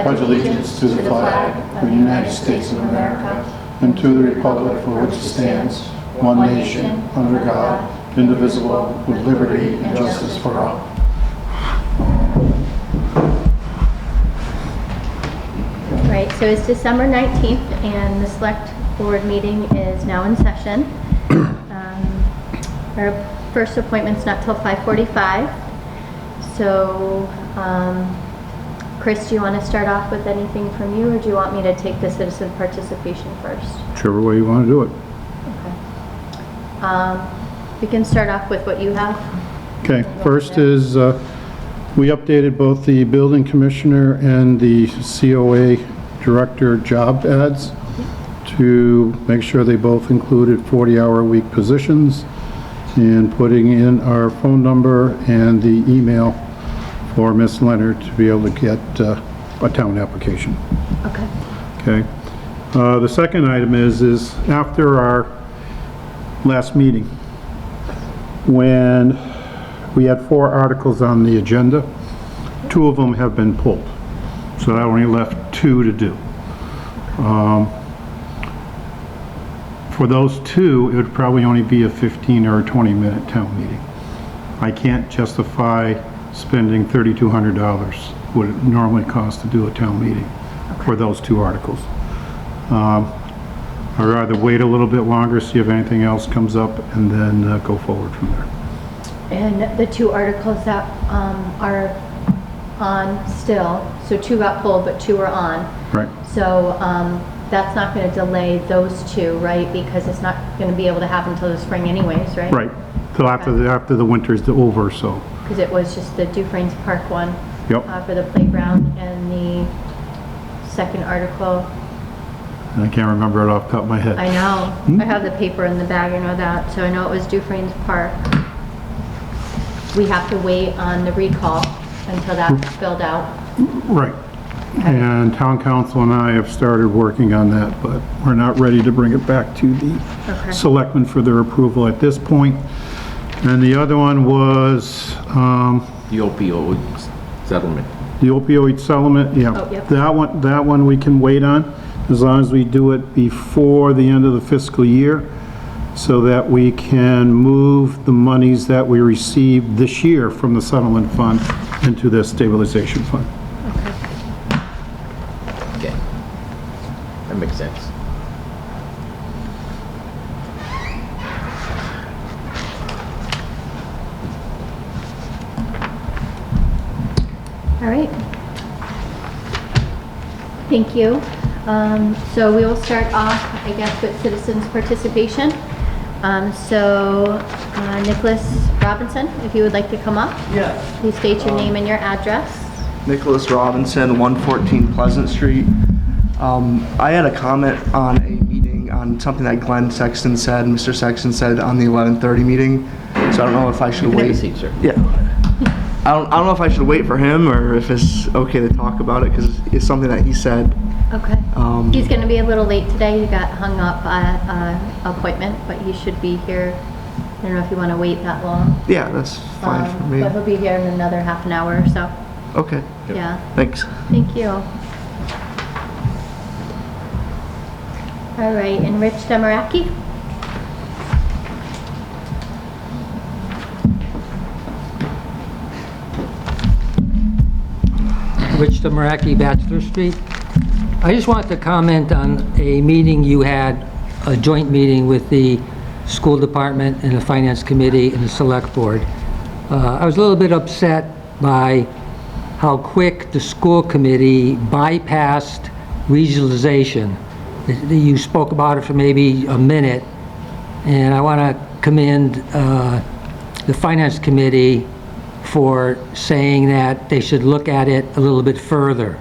pledge allegiance to the flag of the United States of America and to the republic for which it stands, one nation, under God, indivisible, with liberty and justice for all. Right, so it's December 19th and the select board meeting is now in session. Our first appointment's not till 5:45. So, Chris, do you want to start off with anything from you, or do you want me to take the citizen participation first? Whichever way you want to do it. Okay. We can start off with what you have. Okay, first is we updated both the building commissioner and the COA director job ads to make sure they both included 40-hour-a-week positions, and putting in our phone number and the email for Ms. Leonard to be able to get a town application. Okay. Okay. The second item is after our last meeting, when we had 4 articles on the agenda, 2 of them have been pulled. So that only left 2 to do. For those 2, it would probably only be a 15 or a 20-minute town meeting. I can't justify spending $3,200 what it normally costs to do a town meeting for those 2 articles. I'd rather wait a little bit longer, see if anything else comes up, and then go forward from there. And the 2 articles that are on still, so 2 got pulled, but 2 are on. Right. So that's not going to delay those 2, right? Because it's not going to be able to happen until the spring anyways, right? Right. So after the winter's over, so. Because it was just the Dufresne's Park one. Yep. For the playground, and the second article. I can't remember it off the top of my head. I know. I have the paper in the bag, I know that. So I know it was Dufresne's Park. We have to wait on the recall until that's filled out. Right. And town council and I have started working on that, but we're not ready to bring it back to the selectmen for their approval at this point. And the other one was The opioid settlement. the opioid settlement. Yeah. Oh, yep. That one we can wait on as long as we do it before the end of the fiscal year, so that we can move the monies that we received this year from the settlement fund into the stabilization fund. Okay. That makes sense. All right. Thank you. So we will start off, I guess, with citizens' participation. Nicholas Robinson, if you would like to come up. Yeah. Please state your name and your address. Nicholas Robinson, 114 Pleasant Street. I had a comment on a meeting on something that Glenn Sexton said, Mr. Sexton said on the 11:30 meeting. So I don't know if I should You can have wait. a seat, sir. Yeah. I don't know if I should wait for him or if it's okay to talk about it, because it's something that he said. Okay. He's going to be a little late today. He got hung up at an appointment, but he should be here. I don't know if you want to wait that long. Yeah, that's fine for me. But he'll be here in another half an hour or so. Okay, Yeah. thanks. Thank you. All right, and Rich Demaraki? Rich Demaraki, Bachelor Street. I just wanted to comment on a meeting you had, a joint meeting with the school department and the finance committee and the select board. I was a little bit upset by how quick the school committee bypassed regionalization. You spoke about it for maybe a minute, and I want to commend the finance committee for saying that they should look at it a little bit further.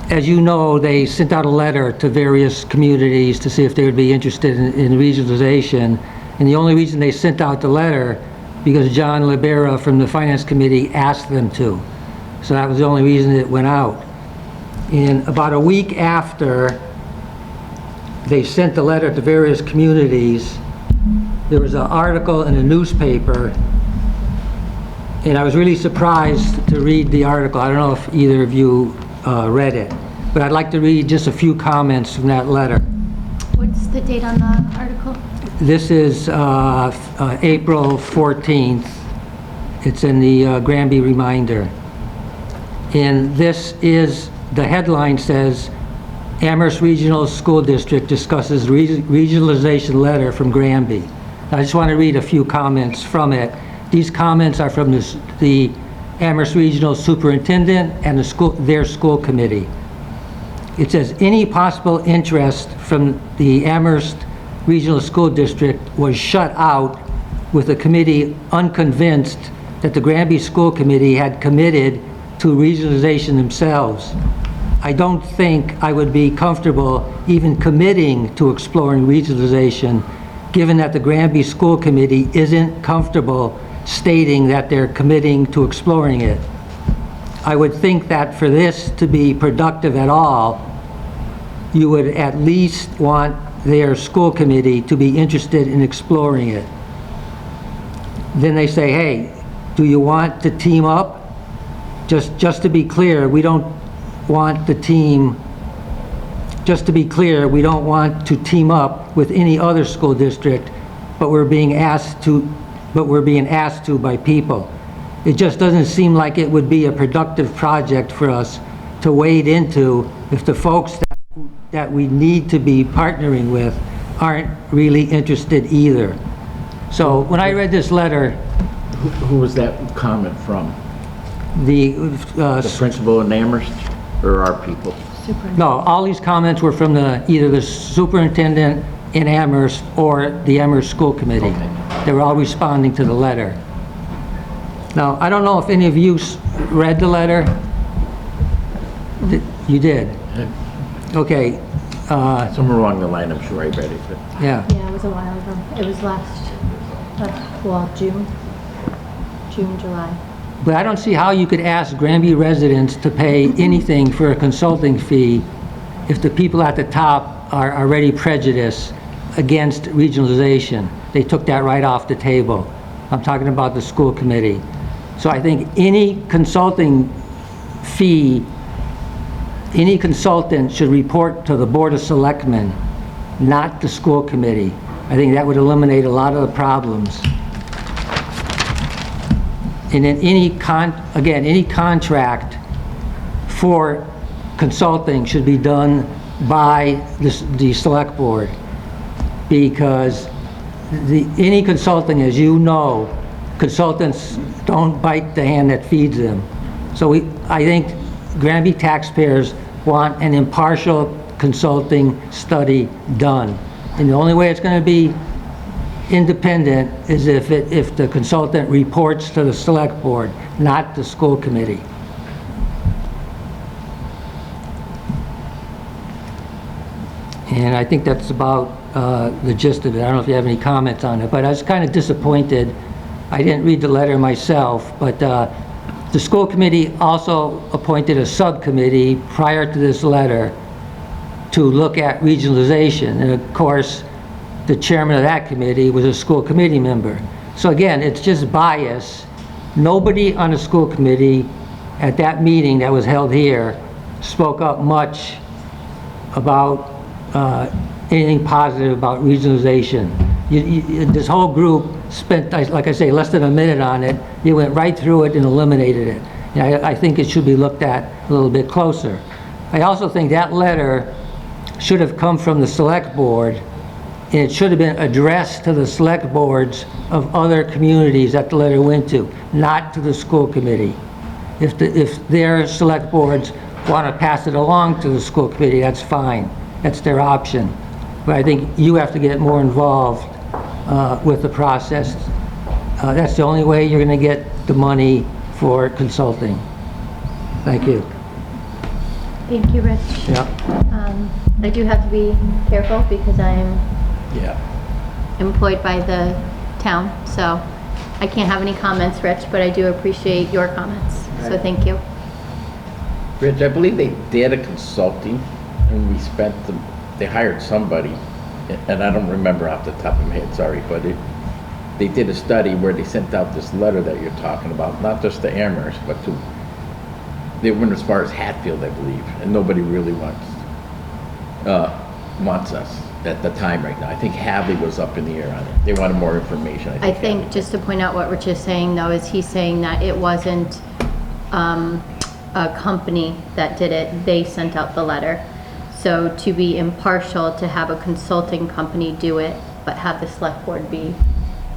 As you know, they sent out a letter to various communities to see if they would be interested in regionalization, and the only reason they sent out the letter because John Libera from the Finance Committee asked them to. So that was the only reason it went out. And about a week after they sent the letter to various communities, there was an article in a newspaper And I was really surprised to read the article. I don't know if either of you read it, but I'd like to read just a few comments from that letter. What's the date on the article? This is April 14th. It's in the Granby Reminder. And this is, the headline says, Amherst Regional School District discusses regionalization letter from Granby. I just want to read a few comments from it. These comments are from the Amherst Regional Superintendent and their school committee. It says, any possible interest from the Amherst Regional School District was shut out with the committee unconvinced that the Granby School Committee had committed to regionalization themselves. I don't think I would be comfortable even committing to exploring regionalization, given that the Granby School Committee isn't comfortable stating that they're committing to exploring it. I would think that for this to be productive at all, you would at least want their school committee to be interested in exploring it. Then they say, hey, do you want to team up? Just to be clear, we don't want the team, just to be clear, we don't want to team up with any other school district, but we're being asked to by people. It just doesn't seem like it would be a productive project for us to wade into if the folks that we need to be partnering with aren't really interested either. So when I read this letter, Who was that comment from? the The principal in Amherst or our people? no, all these comments were from either the superintendent in Amherst or the Amherst School Committee. Okay. They were all responding to the letter. Now, I don't know if any of you read the letter. You did? Okay. Somewhere along the line, I'm sure I read it, but Yeah. Yeah, it was a while ago. It was June, July. But I don't see how you could ask Granby residents to pay anything for a consulting fee if the people at the top are already prejudiced against regionalization. They took that right off the table. I'm talking about the school committee. So I think any consulting fee, any consultant should report to the Board of Selectmen, not the school committee. I think that would eliminate a lot of the problems. And then any contract for consulting should be done by the select board, because any consulting, as you know, consultants don't bite the hand that feeds them. So I think Granby taxpayers want an impartial consulting study done. And the only way it's going to be independent is if the consultant reports to the select board, not the school committee. And I think that's about the gist of it. I don't know if you have any comments on it, but I was kind of disappointed. I didn't read the letter myself, but the school committee also appointed a subcommittee prior to this letter to look at regionalization. And of course, the chairman of that committee was a school committee member. So again, it's just bias. Nobody on the school committee at that meeting that was held here spoke up much about anything positive about regionalization. This whole group spent, like I say, less than a minute on it. You went right through it and eliminated it. And I think it should be looked at a little bit closer. I also think that letter should have come from the select board, and it should have been addressed to the select boards of other communities that the letter went to, not to the school committee. If their select boards want to pass it along to the school committee, that's fine. That's their option. But I think you have to get more involved with the process. That's the only way you're going to get the money for consulting. Thank you. Thank you, Rich. Yeah. I do have to be careful because I'm yeah. employed by the town, so I can't have any comments, Rich, but I do appreciate your comments, so thank you. Rich, I believe they did a consulting and we they hired somebody, and I don't remember off the top of my head, sorry, but they did a study where they sent out this letter that you're talking about, not just to Amherst, but to, they went as far as Hatfield, I believe, and nobody really wants us at the time right now. I think Hadley was up in the air on it. They wanted more information. I think, just to point out what Rich is saying though, is he's saying that it wasn't a company that did it, they sent out the letter. So to be impartial, to have a consulting company do it, but have the select board be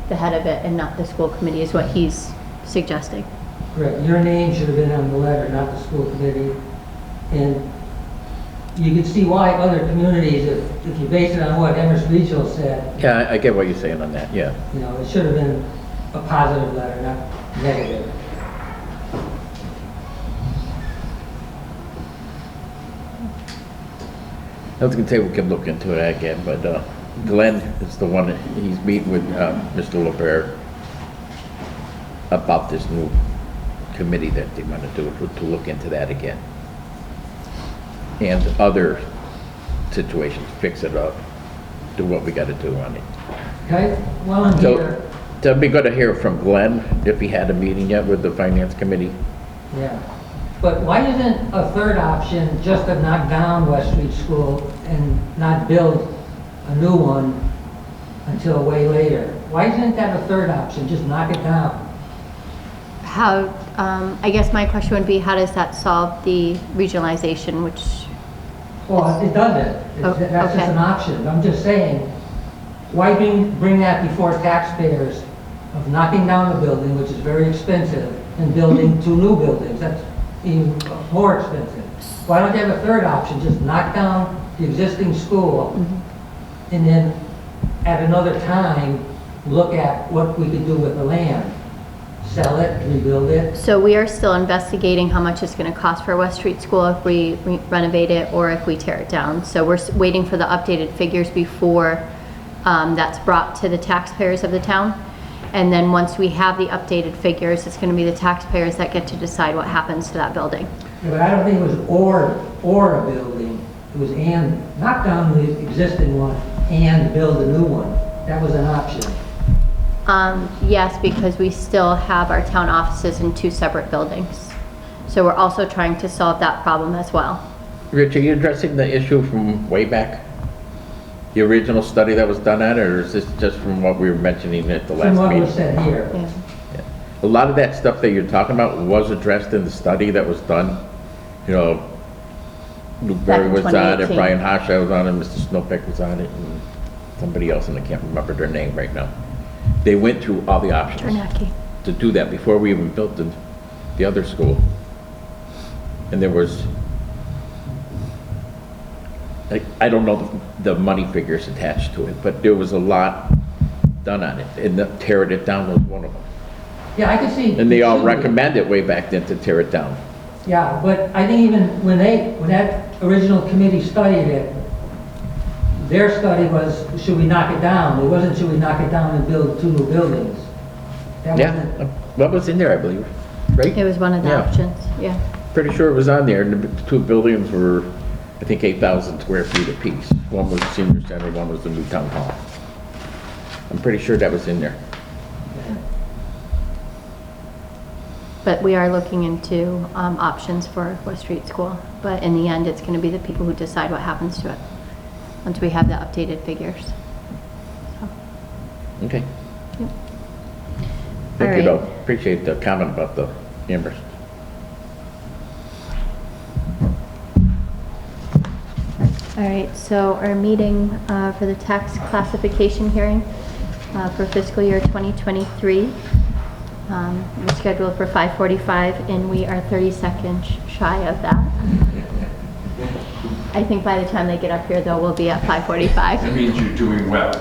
the head of it and not the school committee is what he's suggesting. Correct. Your name should have been on the letter, not the school committee. And you can see why other communities, if you base it on what Amherst Regional said, Yeah, I get what you're saying on that, yeah. you know, it should have been a positive letter, not negative. I was gonna say we could look into it again, but Glenn is the one, he's meeting with Mr. LeBert about this new committee that they want to do, to look into that again. And other situations, fix it up, do what we gotta do on it. Okay, well, I'm So, here. it'd be good to hear from Glenn, if he had a meeting yet with the finance committee. Yeah. But why isn't a third option just to knock down West Street School and not build a new one until way later? Why isn't that a third option? Just knock it down. How, I guess my question would be, how does that solve the regionalization, which, Well, it doesn't. Oh, That's just okay. an option. I'm just saying, why bring that before taxpayers of knocking down the building, which is very expensive, and building two new buildings? That's even more expensive. Why don't you have a third option? Just knock down the existing school and then at another time, look at what we could do with the land. Sell it, rebuild it. so we are still investigating how much it's gonna cost for West Street School if we renovate it or if we tear it down. So we're waiting for the updated figures before that's brought to the taxpayers of the town. And then once we have the updated figures, it's gonna be the taxpayers that get to decide what happens to that building. Yeah, but I don't think it was or a building. It was and, knock down the existing one and build a new one. That was an option. Yes, because we still have our town offices in two separate buildings. So we're also trying to solve that problem as well. Rich, are you addressing the issue from way back? The original study that was done on it, or is this just from what we were mentioning at the From last what meeting? was said here. Yeah. A lot of that stuff that you're talking about was addressed in the study that was done. You know, Luke Back Berry in was on it, 2018. Brian Hasha was on it, Mr. Snowpeck was on it, and somebody else, and I can't remember their name right now. They went through all the options Bernacki. to do that before we even built the other school. And there was, I don't know the money figures attached to it, but there was a lot done on it, and tearing it down was one of them. Yeah, I can see. And they all recommended way back then to tear it down. Yeah, but I think even when that original committee studied it, their study was, should we knock it down? It wasn't, should we knock it down and build two new buildings? That Yeah, wasn't, what was in there, I believe, right? It was one of the Yeah. options, yeah. Pretty sure it was on there, and the two buildings were, I think, 8,000 square feet apiece. One was the senior center, one was the new town hall. I'm pretty sure that was in there. But we are looking into options for West Street School. But in the end, it's going to be the people who decide what happens to it, once we have the updated figures. So, Okay. yep. Thank you, All though. right. Appreciate the comment about the Amherst. All right, so our meeting for the tax classification hearing for fiscal year 2023 was scheduled for 5:45, and we are 30 seconds shy of that. I think by the time they get up here, though, we'll be at 5:45. That means you're doing well.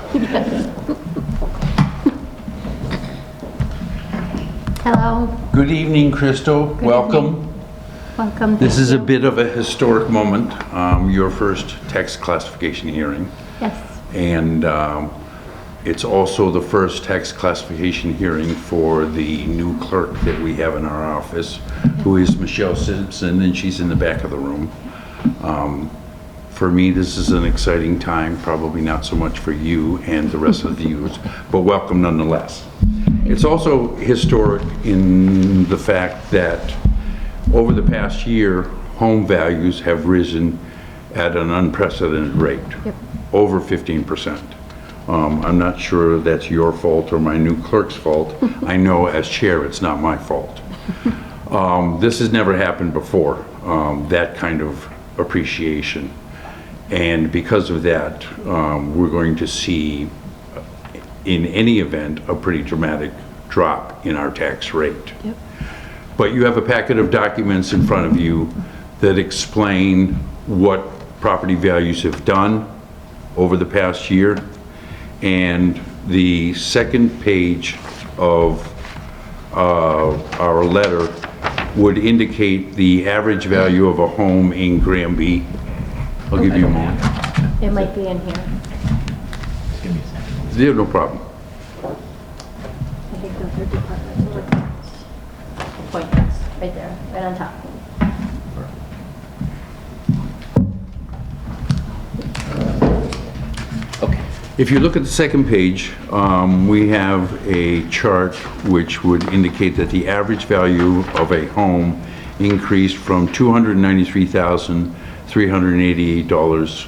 Hello, Good evening, Crystal. Welcome. welcome. This thank is a you. bit of a historic moment, your first tax classification hearing. Yes, And it's also the first tax classification hearing for the new clerk that we have in our office, who is Michelle Simpson, and she's in the back of the room. For me, this is an exciting time, probably not so much for you and the rest of the youth, but welcome nonetheless. It's also historic in the fact that over the past year, home values have risen at an unprecedented rate, over 15%. I'm not sure that's your fault or my new clerk's fault. I know as chair, it's not my fault. This has never happened before, that kind of appreciation. And because of that, we're going to see, in any event, a pretty dramatic drop in our tax rate. Yep. But you have a packet of documents in front of you that explain what property values have done over the past year. And the second page of our letter would indicate the average value of a home in Granby. I'll give you a moment. It might be in here. Just give me a second. Yeah, no problem. I think those are departmental appointments, right there, right on top. Okay. If you look at the second page, we have a chart which would indicate that the average value of a home increased from $293,388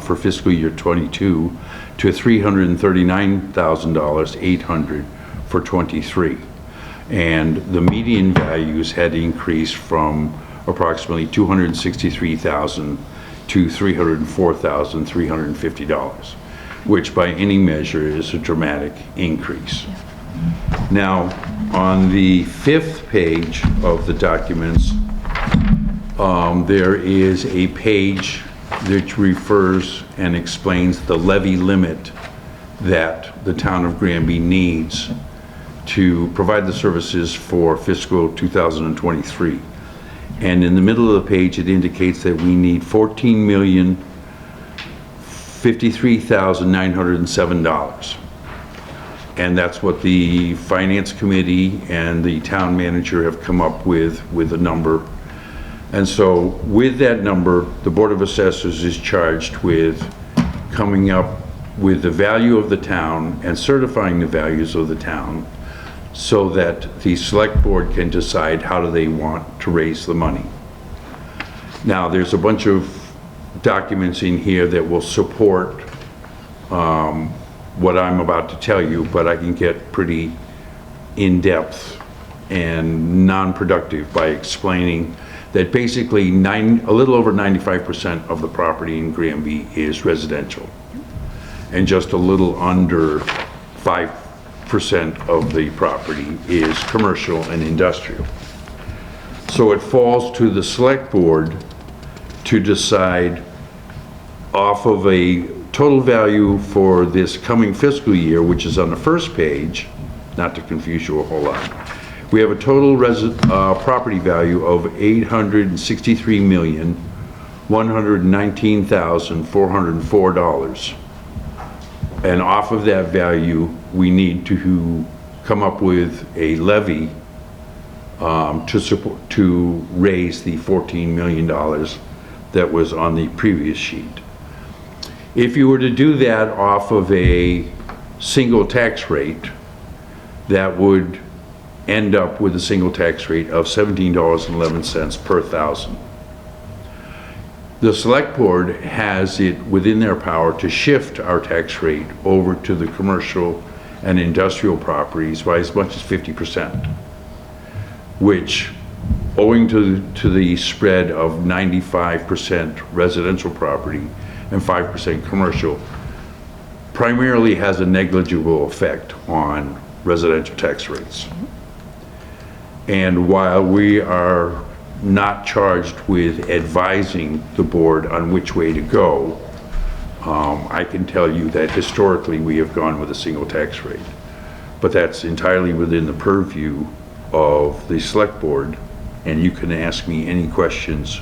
for fiscal year 22 to $339,800 for 23. And the median values had increased from approximately $263,000 to $304,350, which by any measure is a dramatic increase. Now, on the fifth page of the documents, there is a page that refers and explains the levy limit that the town of Granby needs to provide the services for fiscal 2023. And in the middle of the page, it indicates that we need $14,053,907. And that's what the Finance Committee and the town manager have come up with a number. And so with that number, the Board of Assessors is charged with coming up with the value of the town and certifying the values of the town so that the Select Board can decide how do they want to raise the money. Now, there's a bunch of documents in here that will support what I'm about to tell you, but I can get pretty in-depth and non-productive by explaining that basically a little over 95% of the property in Granby is residential, and just a little under 5% of the property is commercial and industrial. So it falls to the Select Board to decide off of a total value for this coming fiscal year, which is on the first page, not to confuse you a whole lot. We have a total property value of $863,119,404. And off of that value, we need to come up with a levy to raise the $14 million that was on the previous sheet. If you were to do that off of a single tax rate, that would end up with a single tax rate of $17.11 per thousand. The Select Board has it within their power to shift our tax rate over to the commercial and industrial properties by as much as 50%, which, owing to the spread of 95% residential property and 5% commercial, primarily has a negligible effect on residential tax rates. And while we are not charged with advising the board on which way to go, I can tell you that historically we have gone with a single tax rate. But that's entirely within the purview of the Select Board, and you can ask me any questions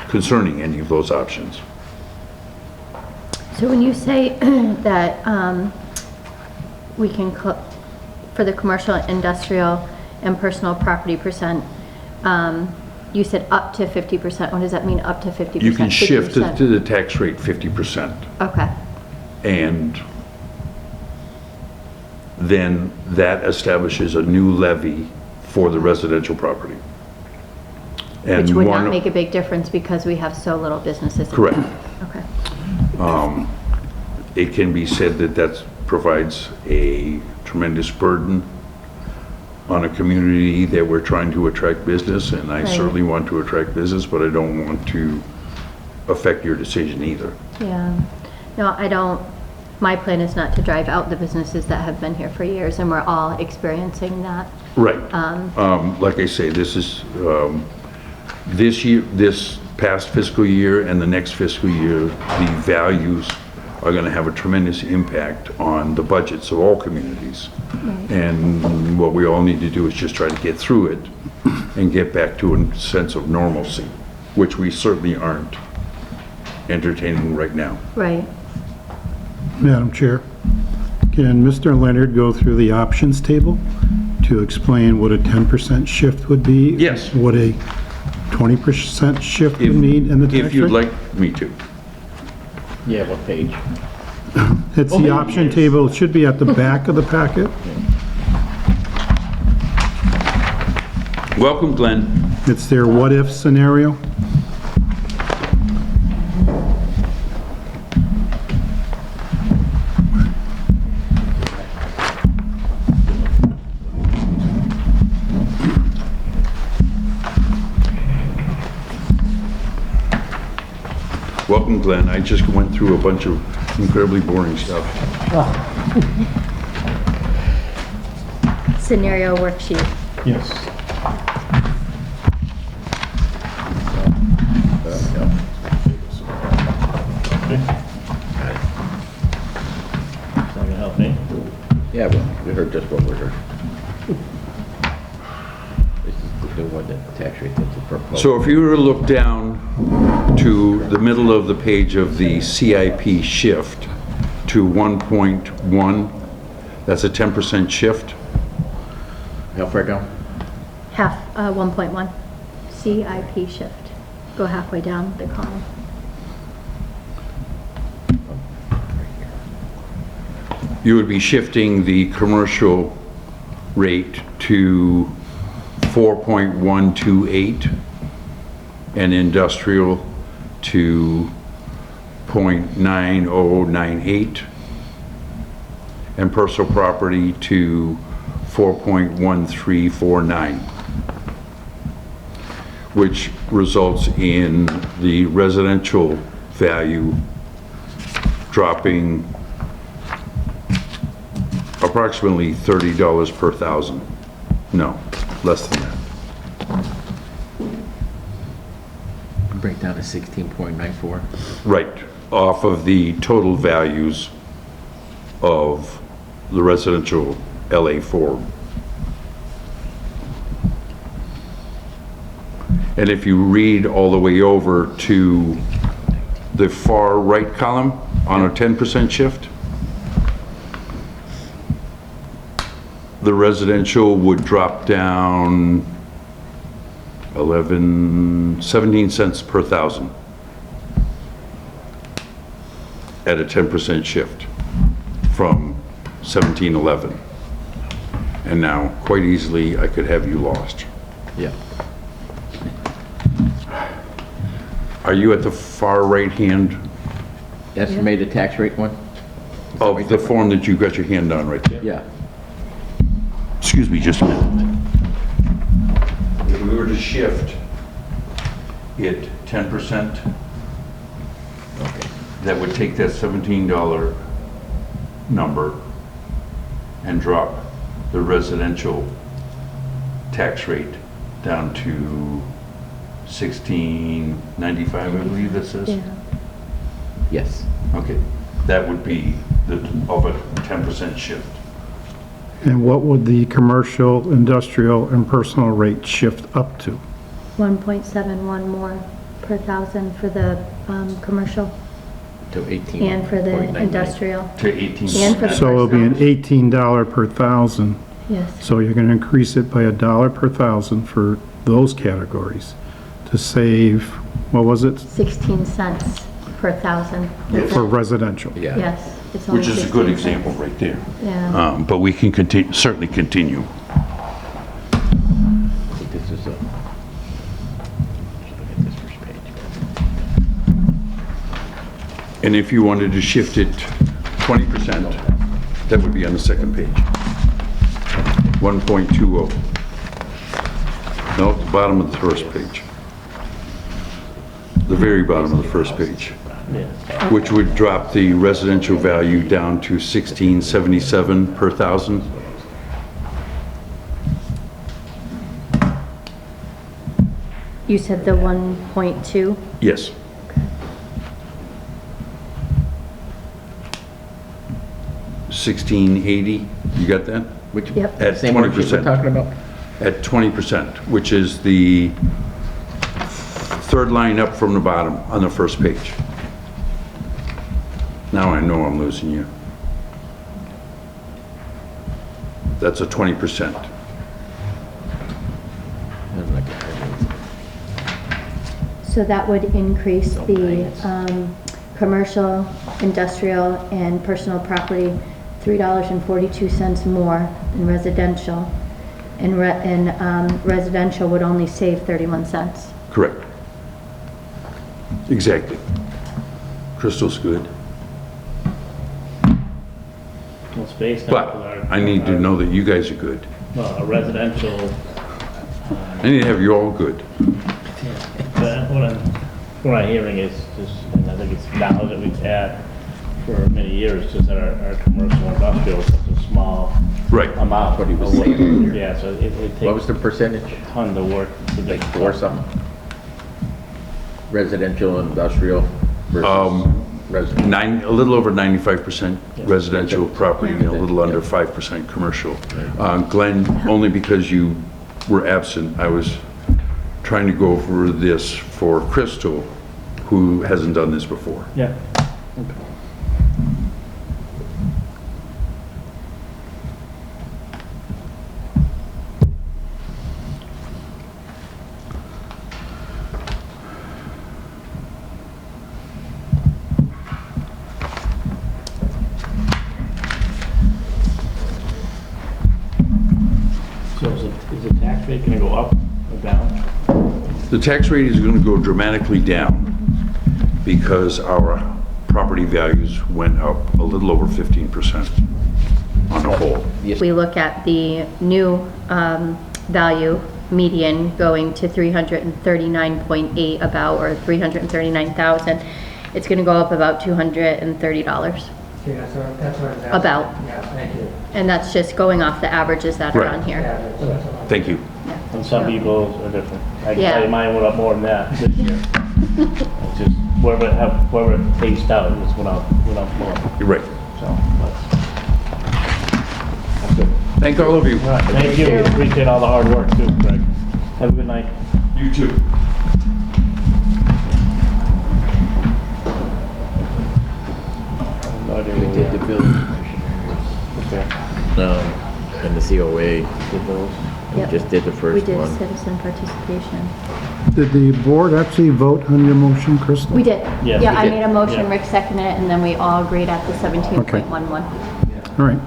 concerning any of those options. So when you say that we can, for the commercial, industrial, and personal property percent, You said up to 50%. What does that mean, up to 50%? You can shift it 50%. to the tax rate 50%. Okay, And then that establishes a new levy for the residential property. And which would one- not make a big difference because we have so little businesses. in Correct. town. Okay, It can be said that that provides a tremendous burden on a community that we're trying to attract business, and I Right. certainly want to attract business, but I don't want to affect your decision either. yeah. No, I don't, my plan is not to drive out the businesses that have been here for years, and we're all experiencing that. Right. Like I say, this is, this year, this past fiscal year and the next fiscal year, the values are gonna have a tremendous impact on the budgets of all communities. And what we all need to do is just try to get through it and get back to a sense of normalcy, which we certainly aren't entertaining right now. Right. Madam Chair, can Mr. Leonard go through the options table to explain what a 10% shift would be? Yes. What a 20% shift would mean in the tax rate? If you'd like me to. Yeah, what page? It's the option table, it should be at the back of the packet. Welcome, Glenn. It's their what-if scenario. Welcome, Glenn. I just went through a bunch of incredibly boring stuff. Scenario worksheet. Yes. Not gonna help me. Yeah, well, we heard just what we heard. This is the one, the tax rate that's proposed. So if you were to look down to the middle of the page of the CIP shift to 1.1, that's a 10% shift. How far down? Half, 1.1, CIP shift. Go halfway down the column. You would be shifting the commercial rate to 4.128 and industrial to 0.9098 and personal property to 4.1349, which results in the residential value dropping approximately $30 per thousand. No, less than that. Break down to 16.94. Right, off of the total values of the residential LA4. And if you read all the way over to the far right column on a 10% shift, the residential would drop down 17 cents per thousand at a 10% shift from 17.11. And now, quite easily, I could have you lost. Yeah. Are you at the far right-hand Estimated tax rate one? of the form that you got your hand on right there? Yeah. Excuse me just a minute. If we were to shift it 10%, Okay. that would take that $17 number and drop the residential tax rate down to $16.95, I believe this is. Yeah. Yes. Okay, that would be of a 10% shift. And what would the commercial, industrial, and personal rate shift up to? 1.71 more per thousand for the commercial To 18. and for the 49.99. industrial. To 18. And for the So it'll be an personal. $18 per thousand. Yes, So you're going to increase it by $1 per thousand for those categories. to save, what was it, 16 cents per thousand. for residential? Yeah. Yes. It's only Which is a good 16 example cents. right there. Yeah. But we can continue, certainly continue. I think this is a, look at this first page. And if you wanted to shift it 20%, that would be on the second page. 1.20. No, at the bottom of the first page. The very bottom of the first page. Which would drop the residential value down to 1677 per thousand. You said the 1.2? Yes. $16.80, you got that? Which, Yep. At same worksheet 20%. we're talking about? At 20%, which is the third line up from the bottom on the first page. Now I know I'm losing you. That's a 20%. Doesn't look at So that would increase the commercial, industrial, and personal property $3.42 more than residential. And residential would only save 31 cents. Correct. Exactly. Crystal's good. Well, it's based on But I need to know that you guys are good. Well, a residential, I need to have you all good. but what I'm hearing is just, and I think it's knowledge that we've had for many years, just that our commercial industrial is such a small Right. amount. What he was saying earlier. Yeah, so it What was takes the percentage? a ton to work to Like get. 4 something? Residential, industrial versus residential? A little over 95% residential property and a little under 5% commercial. Glenn, only because you were absent, I was trying to go over this for Crystal, who hasn't done this before. Yeah. So is the tax rate gonna go up or down? The tax rate is going to go dramatically down because our property values went up a little over 15% on the whole. We look at the new value median going to 339.8 about, or 339,000. It's going to go up about $230. Okay, that's what I was asking. About. Yeah, thank you. And that's just going off the averages that are Right. on here. Yeah, that's what I- Thank you. And some people are different. I can Yeah. tell you mine went up more than that this year. It's just wherever it paced out, it just went up more, You're right. so, that's good. Thank all of you. All right, thank you, appreciate all the hard work too, Greg. Have a good night. You too. No idea We where did the we are. building Okay, commissioner, and the COA. did those. We Yep. just did the We first did one. citizen participation. Did the board actually vote on your motion, Crystal? We did. Yes, Yeah, we I did. made a motion, Yeah. Rick seconded it, and then we all agreed at the 17.11. All right.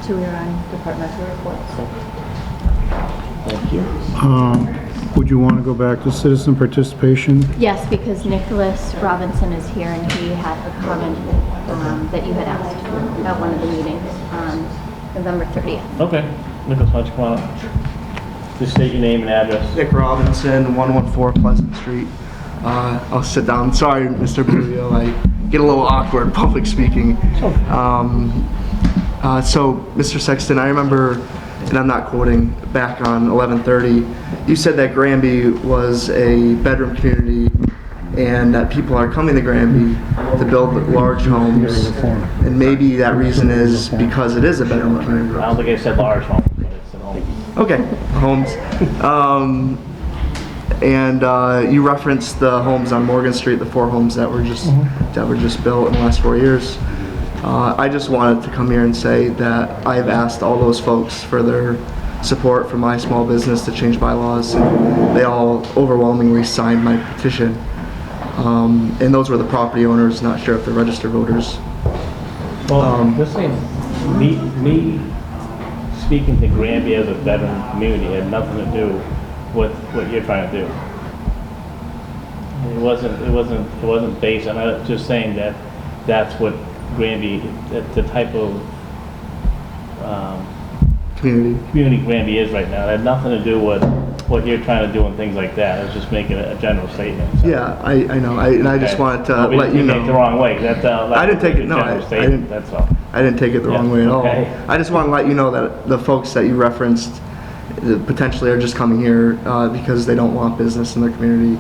So we were on departmental reports. Thank you. Would you want to go back to citizen participation? Yes, because Nicholas Robinson is here and he had a comment that you had asked at one of the meetings on November 30th. Okay, Nicholas, why don't you come on up? Just state your name and address. Nick Robinson, 114 Pleasant Street. I'll sit down. Sorry, Mr. Burrio, I get a little awkward public speaking. So, Mr. Sexton, I remember, and I'm not quoting, back on 11:30, you said that Granby was a bedroom community and that people are coming to Granby to build large homes. And maybe that reason is because it is a bedroom community. I don't think I said large home, but it's an home. Okay, homes. And you referenced the homes on Morgan Street, the 4 homes that were just built in the last 4 years. I just wanted to come here and say that I've asked all those folks for their support for my small business to change bylaws, and they all overwhelmingly signed my petition. And those were the property owners, not sure if they're registered voters. Well, this thing, me speaking to Granby as a veteran community had nothing to do with what you're trying to do. It wasn't based on, I was just saying that that's what Granby, the type of community Granby is right now. It had nothing to do with what you're trying to do and things like that. It was just making a general statement. So. Yeah, I know, and I just wanted to let you Take it the know. wrong way. I didn't take it, no, I didn't. That's all. I didn't take it the wrong way at all. Okay. I just want to let you know that the folks that you referenced potentially are just coming here because they don't want business in their community.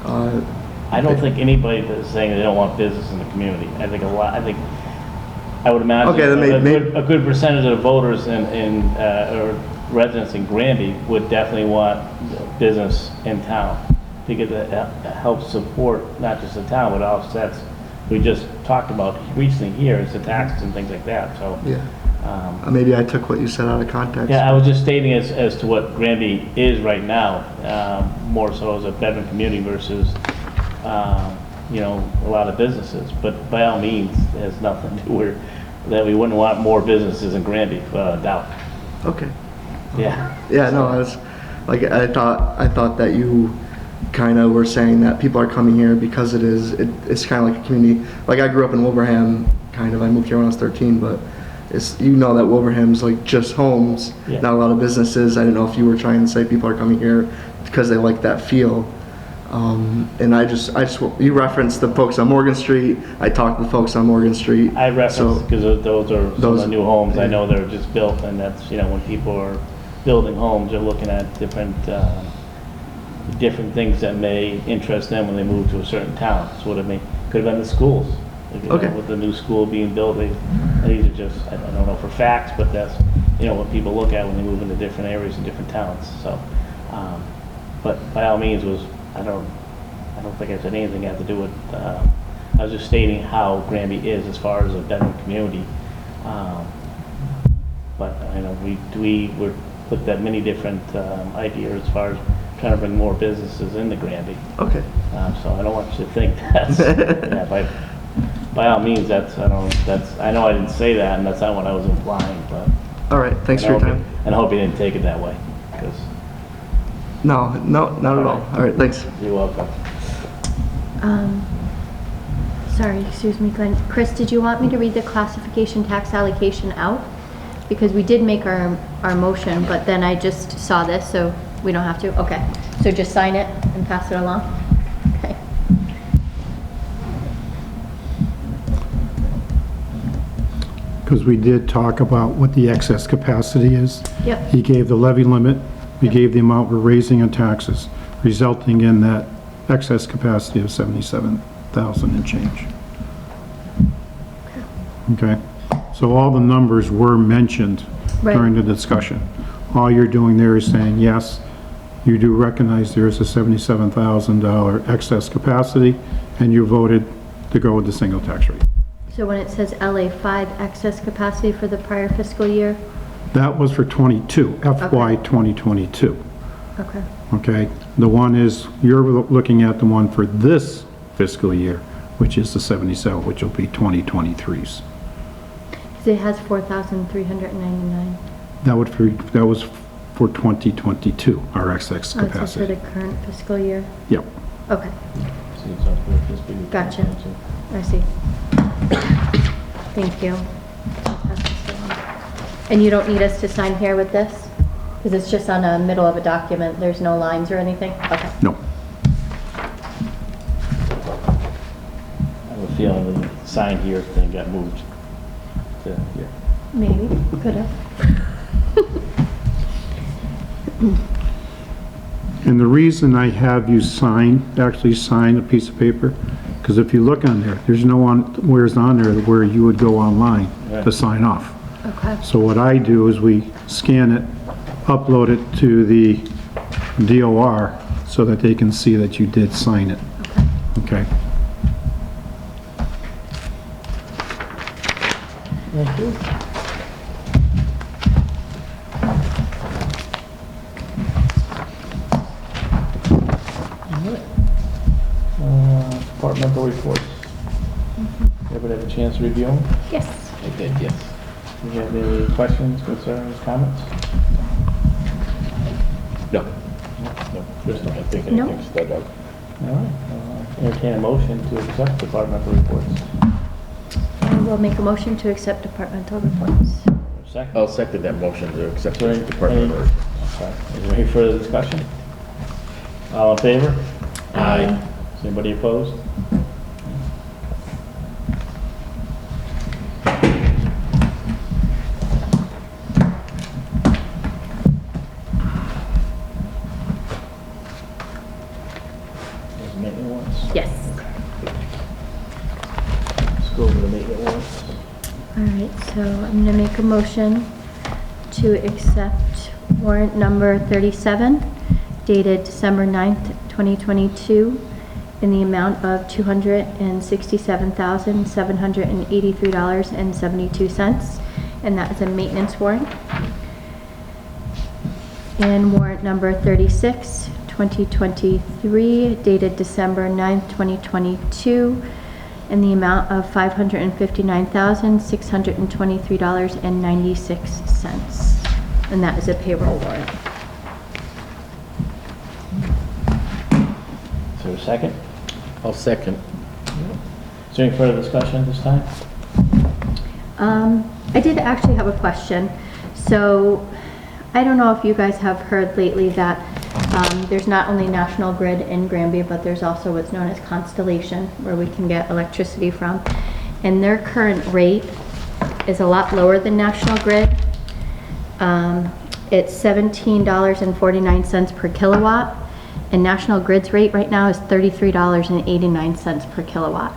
I don't think anybody that's saying they don't want business in the community. I think I would imagine Okay, then a good percentage of the voters or residents in Granby would definitely want business in town because it helps support not just the town, but offsets. We just talked about recently here is the taxes and things like that. So Yeah. Maybe I took what you said out of context. yeah, I was just stating as to what Granby is right now, more so as a veteran community versus a lot of businesses. But by all means, it has nothing to do with that we wouldn't want more businesses in Granby, without a doubt. Okay. Yeah. Yeah, no, I was like I thought that you kind of were saying that people are coming here because it's kind of like a community. Like I grew up in Wilbraham, kind of. I moved here when I was 13, but it's that Wilbraham's like just homes, Yeah. not a lot of businesses. I didn't know if you were trying to say people are coming here because they like that feel. And I just you referenced the folks on Morgan Street. I talked to the folks on Morgan Street. I reference because those are some of the new homes. I yeah. know they're just built, and that's when people are building homes, they're looking at different things that may interest them when they move to a certain town. So what it could have been the schools. Okay. With the new school being built, these are just I don't know for facts, but that's what people look at when they move into different areas and different towns. So, but by all means, I don't think I said anything that had to do with. I was just stating how Granby is as far as a veteran community. But I know we were looked at many different ideas as far as trying to bring more businesses into Granby. Okay. So I don't want you to think that's by all means I know I didn't say that, and that's not what I was implying. But All right. Thanks for your time. And I hope you didn't take it that way, because No, not at all. All right. Thanks. you're welcome. Sorry, excuse me, Glenn. Chris, did you want me to read the classification tax allocation out? Because we did make our motion, but then I just saw this, so we don't have to? Okay. So just sign it and pass it along? Okay. Because we did talk about what the excess capacity is. Yep. He gave the levy limit, we Yep. gave the amount we're raising in taxes, resulting in that excess capacity of 77,000 and change. Okay? So all the numbers were mentioned Right. during the discussion. All you're doing there is saying, yes, you do recognize there is a $77,000 excess capacity, and you voted to go with the single tax rate. So when it says LA5 excess capacity for the prior fiscal year? That was for 22, FY 2022. Okay. Okay? The one is, you're looking at the one for this fiscal year, which is the 77, which will be 2023's. It has 4,399. That was for 2022, our excess Oh, it says for capacity. the current fiscal year? Yep. Okay, See, it's up here, this big. Gotcha. I see. Thank you. Pass this along. And you don't need us to sign here with this? Because it's just on the middle of a document, there's no lines or anything? Okay. No. I have a feeling the sign here thing got moved to here. Maybe, could have. And the reason I have you actually sign a piece of paper, because if you look on there, there's no where's on there where you would go online to Right. sign off. Okay. So what I do is we scan it, upload it to the DOR so that they can see that you did sign it. Okay? Thank you. departmental reports. Everybody have a chance to review them? Yes. I did, yes. Do you have any questions, concerns, comments? No. No, there's not, I think No. anything stood out. All right, entertain a motion to accept departmental reports. I will make a motion to accept departmental reports. Second? I'll second that motion to accept the Sorry, department. any- Okay. Is there any further discussion? All in favor? Aye. Is anybody opposed? There's maintenance warrants. Yes. Let's go over the maintenance warrants. All right, so I'm going to make a motion to accept warrant number 37 dated December 9th, 2022 in the amount of $267,783.72, and that is a maintenance warrant. And warrant number 36, 2023 dated December 9th, 2022 in the amount of $559,623.96. And that is a payroll warrant. Is there a second? I'll second. Is there any further discussion at this time? I did actually have a question. So I don't know if you guys have heard lately that there's not only National Grid in Granby, but there's also what's known as Constellation, where we can get electricity from. And their current rate is a lot lower than National Grid. It's $17.49 per kilowatt, and National Grid's rate right now is $33.89 per kilowatt.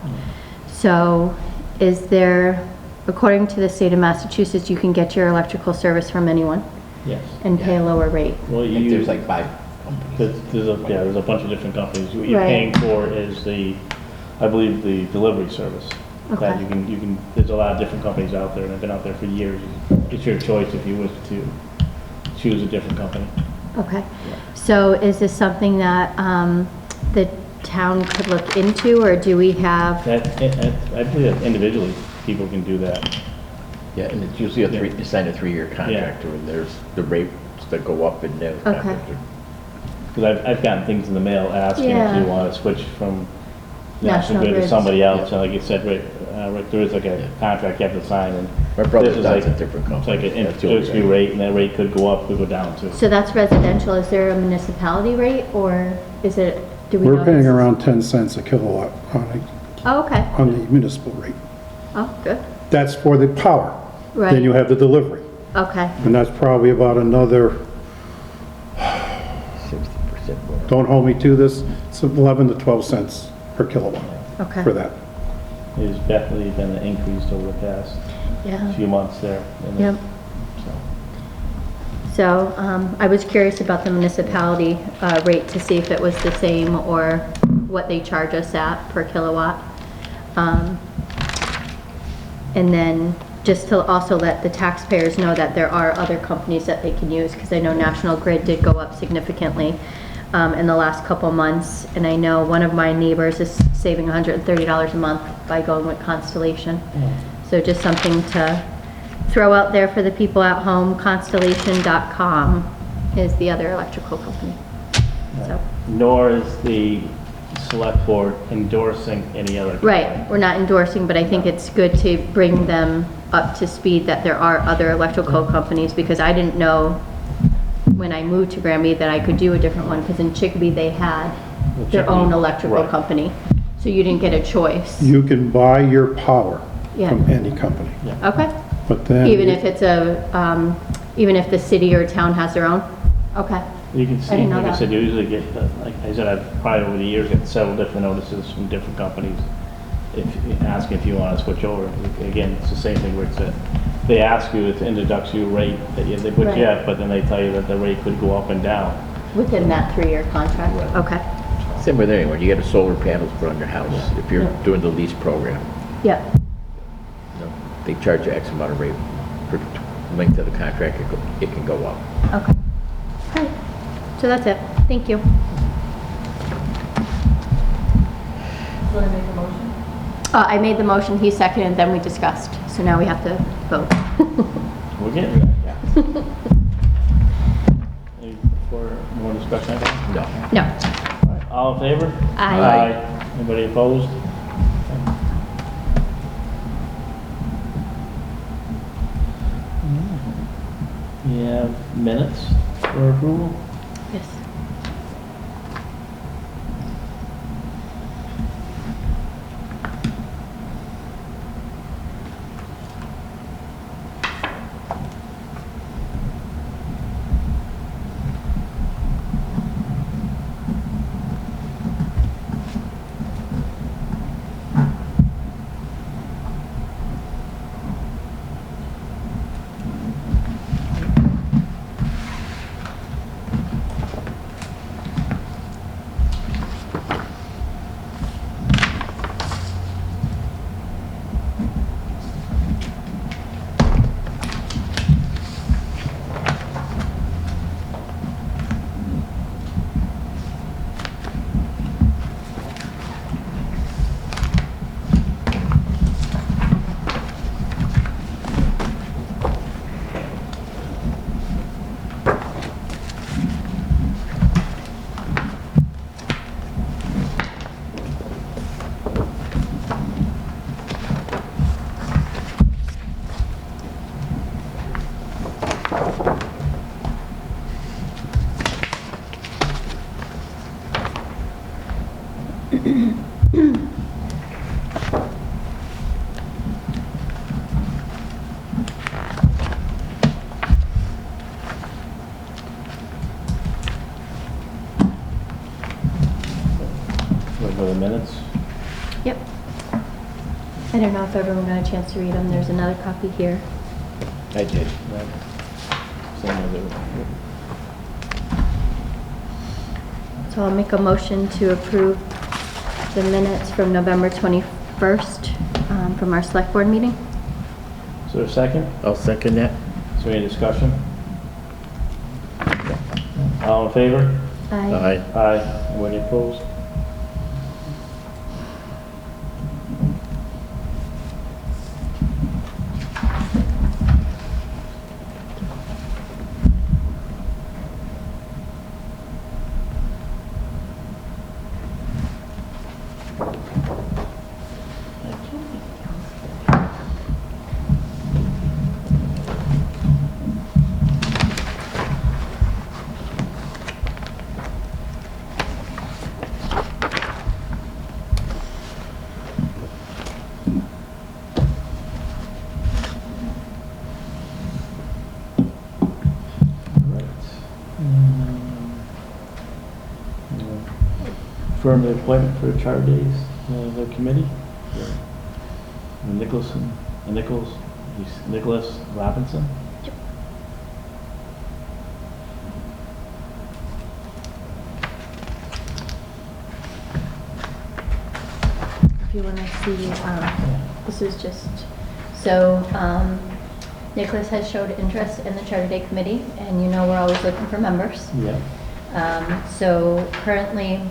So is there, according to the state of Massachusetts, you can get your electrical service from anyone Yes. and pay a lower rate? Well, I you think there's use, like 5 companies. there's a bunch of different companies. What you're Right. paying for is I believe the delivery service. That Okay. you can, there's a lot of different companies out there, and I've been out there for years. It's your choice if you wish to choose a different company. Okay. So is this something that the town could look into, or do we have? I believe that individually, people can do that. Yeah, and it's usually you sign a 3-year contract, and there's the rates that go up and down. Okay. Because I've gotten things in the mail asking Yeah. if you want to switch from National National Grid to Grid. somebody else. Yeah. And like you said, Rick, there is like a Yeah. contract you have to sign, and My brother this is does like, a different it's company. like an That's the only industry thing. rate, and that rate could go up, could go down too. So that's residential. Is there a municipality rate, or is it, do we know? We're paying this? around 10 cents a kilowatt Oh, okay. on the municipal rate. Oh, good. That's for the power. Then you Right. have the delivery, Okay. and that's probably about another, 60% more. don't hold me to this, it's 11 to 12 cents per kilowatt Okay. for that. There's definitely been an increase over the past Yeah. few months there. and Yep. so. So I was curious about the municipality rate to see if it was the same or what they charge us at per kilowatt. And then just to also let the taxpayers know that there are other companies that they can use, because I know National Grid did go up significantly in the last couple months. And I know one of my neighbors is saving $130 a month by going with Constellation. So just something to throw out there for the people at home. Constellation.com is the other electrical company. So, Nor is the select board endorsing any other. right, we're not endorsing, but I think it's good to bring them up to speed that there are other electrical companies, because I didn't know when I moved to Granby that I could do a different one, because in Chicopee they had their own electrical Right. company. So you didn't get a choice. You can buy your power Yeah. from any company, Okay. but then. Even if it's even if the city or town has their own? Okay. You can I see, didn't know like I that. said, you usually get, like I said, I've probably over the years got several different notices from different companies asking if you want to switch over. Again, it's the same thing where it's they ask you, it's an introductory rate that they put you at, but then they tell you that the rate could go up and down. Within that 3-year contract? Right. Okay. Same with anyone, you get a solar panels put on your house, if you're Yeah. doing the lease program. Yep. you know, They charge you X amount of rate per length of the contract, it can go up. Okay. All right. So that's it. Thank you. So I make a motion? I made the motion, he seconded, then we discussed. So now we have to vote. We're getting there, yeah. Any more discussion? I think? No. No. All right, all in favor? Aye. Anybody opposed? We have minutes for approval. Yes. For the minutes. Yep. I don't know if everyone got a chance to read them. There's another copy here. I did. Right. Same as it. So I'll make a motion to approve the minutes from November 21st from our select board meeting. Is there a second? I'll second that. Is there any discussion? All in favor? Aye. Aye. Anybody opposed? Confirm the appointment for the Charter Days, the committee. Nicholas Robinson. If you want to see, this is just, so Nicholas has showed interest in the Charter Day Committee, and you know we're always looking for members. Yeah. So currently,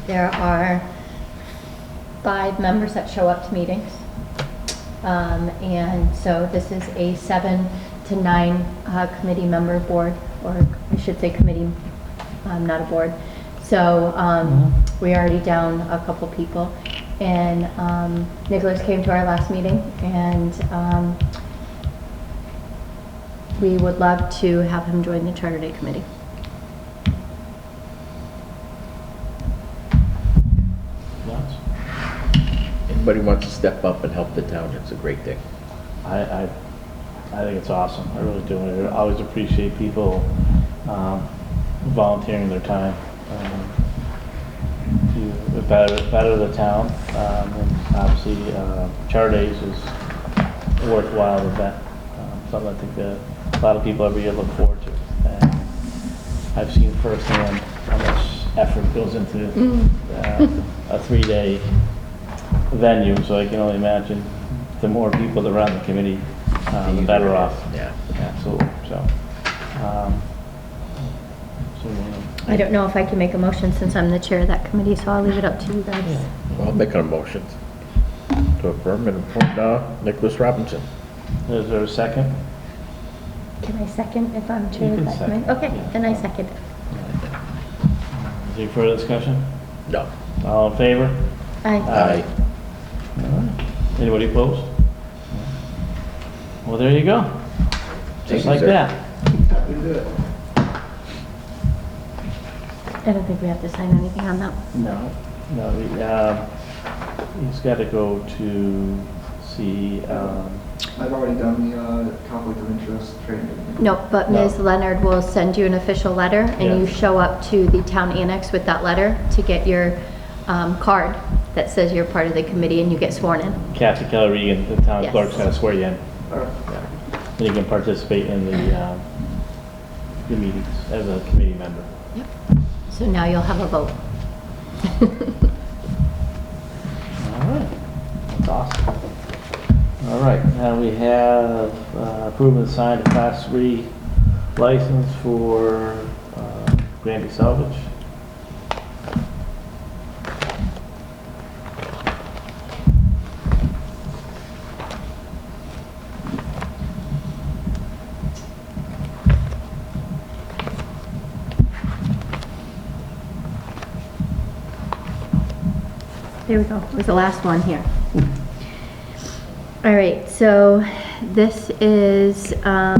there are 5 members that show up to meetings. And so this is a 7 to 9 committee member board, or I should say committee, not a board. So we're already down a couple people. And Nicholas came to our last meeting, and we would love to have him join the Charter Day Committee. Anybody wants to step up and help the town, it's a great thing. I think it's awesome. I really do. I always appreciate people volunteering their time to better the town. And obviously, Charter Days is a worthwhile event. Something I think that a lot of people every year look forward to. And I've seen firsthand how much effort goes into a 3-day venue, so I can only imagine the more people that are on the committee, the better off. Yeah. Absolutely. So, I don't know if I can make a motion since I'm the chair of that committee, so I'll leave it up to you guys. Well, I'll make a motion to affirm and appoint Nicholas Robinson. Is there a second? Can I second if I'm chair You of can that committee? second, Okay, yeah. then I second it. Is there further discussion? No. All in favor? Aye. Aye. All right. Anybody opposed? Well, there you go. Thank Just you, like sir. that. I don't think we have to sign anything on that. No, he's got to go to see, I've already done the conflict of interest training. No, but No. Ms. Leonard will send you an official letter, and you Yeah. show up to the town annex with that letter to get your card that says you're part of the committee and you get sworn in. Kathy Keller Regan, the town Yes. clerk's got to swear you in. Alright. And you can participate in the meetings as a committee member. Yep. So now you'll have a vote. All right, that's awesome. All right, now we have approved and signed a Class 3 license for Granby Salvage. There we go, it was the last one here. All right, so this is a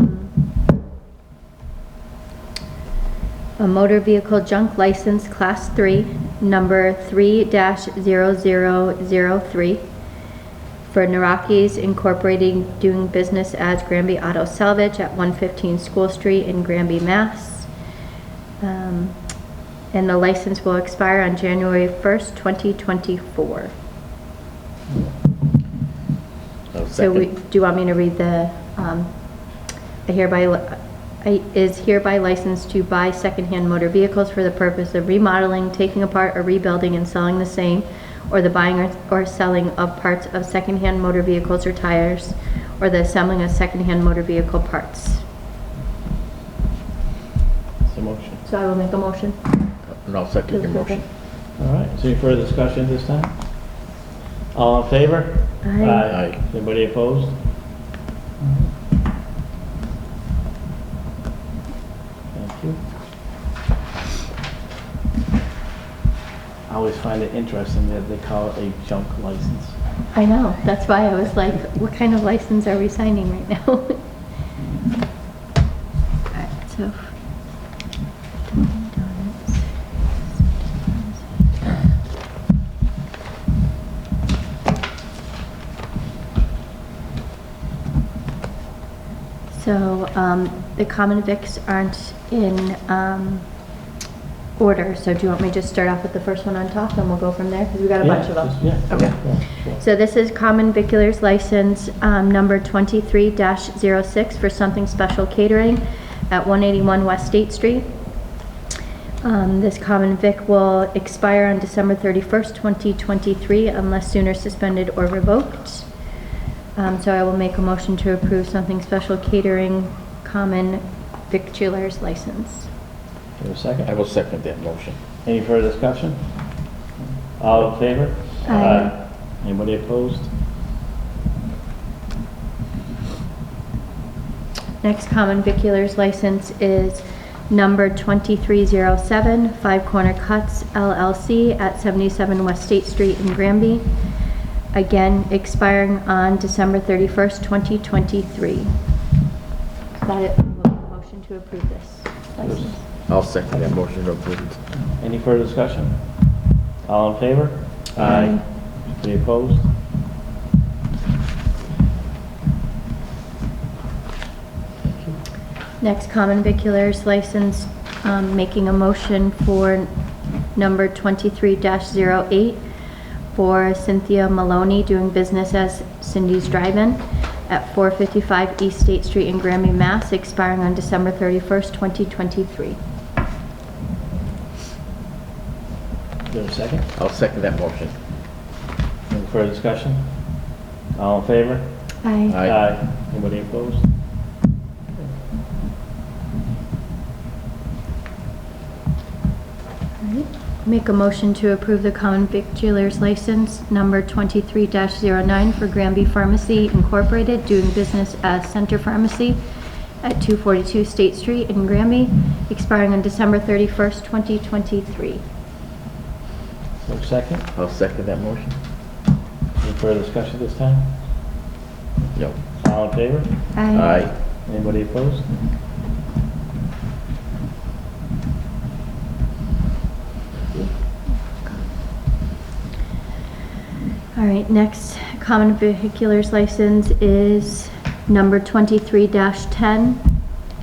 motor vehicle junk license, Class 3, number 3-0003 for Narakis Incorporating, doing business as Granby Auto Salvage at 115 School Street in Granby, Mass. And the license will expire on January 1st, 2024. I'll So second. do you want me to read the, is hereby licensed to buy secondhand motor vehicles for the purpose of remodeling, taking apart or rebuilding and selling the same, or the buying or selling of parts of secondhand motor vehicles or tires, or the assembling of secondhand motor vehicle parts. It's a motion. So I will make a motion. And I'll second your motion. All right, is there any further discussion this time? All in favor? Aye. Aye. Anybody opposed? Thank you. I always find it interesting that they call it a junk license. I know, that's why I was like, what kind of license are we signing right now? Alright, so. So, the common vics aren't in, order, so do you want me to just start off with the first one on top and we'll go from there? Because we got a bunch of them. Yeah. Okay. Yeah, sure. So this is common viculars license, number 23-06 for Something Special Catering at 181 West State Street. This common vic will expire on December 31st, 2023 unless sooner suspended or revoked. So I will make a motion to approve Something Special Catering common victulars license. Is there a second? I will second that motion. Any further discussion? All in favor? Aye. Anybody opposed? Next common viculars license is number 2307, Five Corner Cuts LLC at 77 West State Street in Granby. Again, expiring on December 31st, 2023. Got it. Motion to approve this license. I'll second that motion to approve it. Any further discussion? All in favor? Aye. Any opposed? Next common viculars license, making a motion for number 23-08 for Cynthia Maloney, doing business as Cindy's Drive-In at 455 East State Street in Granby, Mass, expiring on December 31st, 2023. Is there a second? I'll second that motion. Any further discussion? All in favor? Aye. Aye. Anybody opposed? Make a motion to approve the common victualer's license number 23-09 for Granby Pharmacy Incorporated, doing business as Center Pharmacy at 242 State Street in Granby, expiring on December 31st, 2023. So second, I'll second that motion. any further discussion this time? No. All in favor? Aye. Anybody opposed? All right, next common vehicular's license is number 23-10,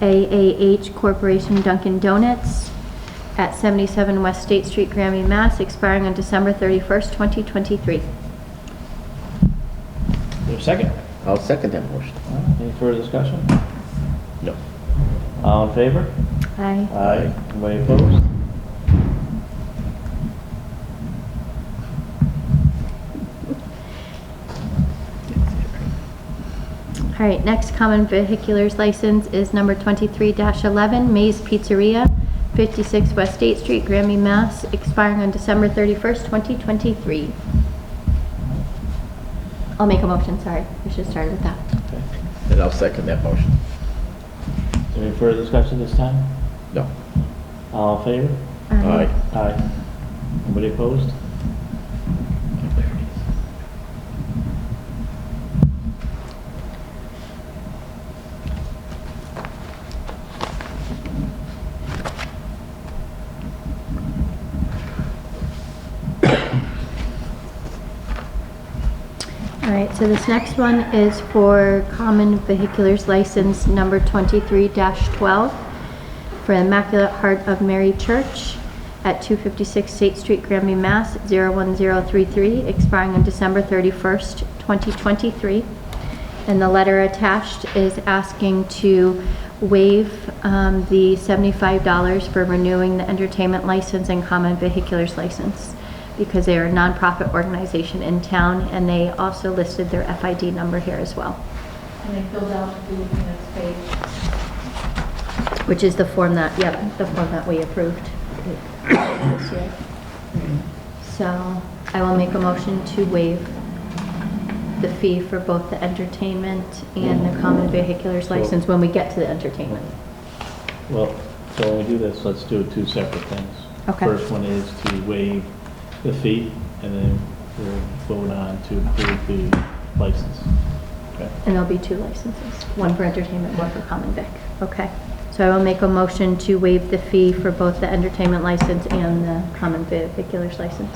AAH Corporation Dunkin' Donuts at 77 West State Street, Granby, Mass., expiring on December 31st, 2023. Is there a second? I'll second that motion. All right, any further discussion? No. All in favor? Aye. Aye. Anybody opposed? All right, next common vehicular's license is number 23-11, Maze Pizzeria, 56 West State Street, Granby, Mass., expiring on December 31st, 2023. I'll make a motion, sorry. We should have started with that. Okay. And I'll second that motion. Is there any further discussion this time? No. All in favor? Aye. Aye. Anybody opposed? Oh, there it is. All right, so this next one is for common vehicular's license number 23-12 for Immaculate Heart of Mary Church at 256 State Street, Granby, Mass. 01033, expiring on December 31st, 2023. And the letter attached is asking to waive the $75 for renewing the entertainment license and common vehicular's license, because they are a nonprofit organization in town, and they also listed their FID number here as well. And they filled out the next page, which is the form that, the form that we approved this year. So I will make a motion to waive the fee for both the entertainment and the common vehicular's license when we get to the entertainment. Well, so when we do this, let's do two separate things. Okay. First one is to waive the fee, and then we'll vote on to approve the license. Okay. And there'll be two licenses, one for entertainment, one for common vic. Okay. So I will make a motion to waive the fee for both the entertainment license and the common vehicular's license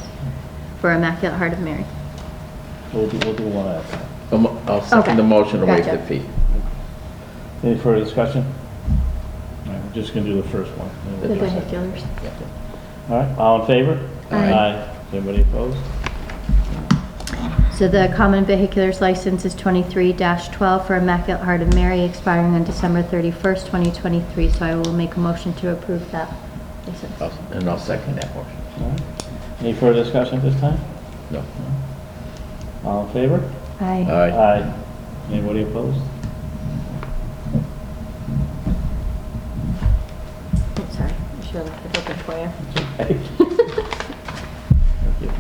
for Immaculate Heart of Mary. We'll do one at a time. I'll second the motion to waive Gotcha. the fee. Any further discussion? All right, we're just gonna do the first one. and The we'll do the second. vehiculars. All right, all in favor? Aye. Anybody opposed? So the common vehicular's license is 23-12 for Immaculate Heart of Mary, expiring on December 31st, 2023. So I will make a motion to approve that license. And I'll second that motion. All right. Any further discussion at this time? No. All in favor? Aye. Aye. Anybody opposed? Oh, sorry, I should have left it open for you. Okay. Thank you.